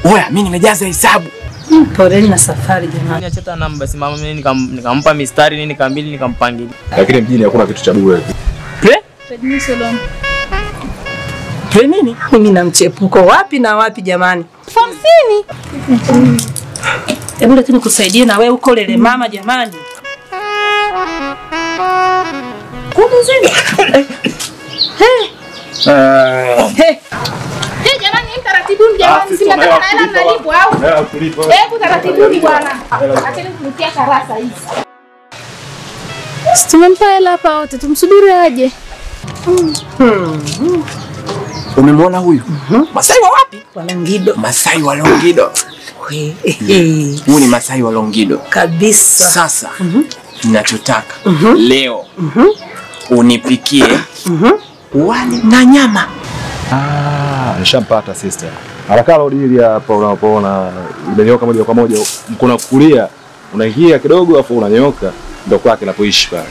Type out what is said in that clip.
Oya, mimi nimejaza hesabu. Poleni na safari jamani. Niacha hata namba simama mimi nikampa mistari nini kamili nikampangilia. Lakini mjini hakuna kitu cha bure. Pre nini? Mimi na mchepuko wapi na wapi jamani? Form C. Hebu leti nikusaidie na wewe uko lele mama jamani. Kumzini. Jamani taratibu jamani si nataka hela nalipo au? Hebu taratibu bwana. Acheni kunitia karasa hizi. Tumempa hela hapa wote tumsubiri aje. Umemwona huyu? Masai wa wapi? Wa Longido. Masai wa Longido. Huyu ni Masai wa Longido. Kabisa. Sasa ninachotaka leo unipikie wali na nyama. Nishampata sister. Haraka rudi hapa unapoona imenyoka moja kwa moja mkono kulia unaingia kidogo afu unanyoka ndio kwake anapoishi pale.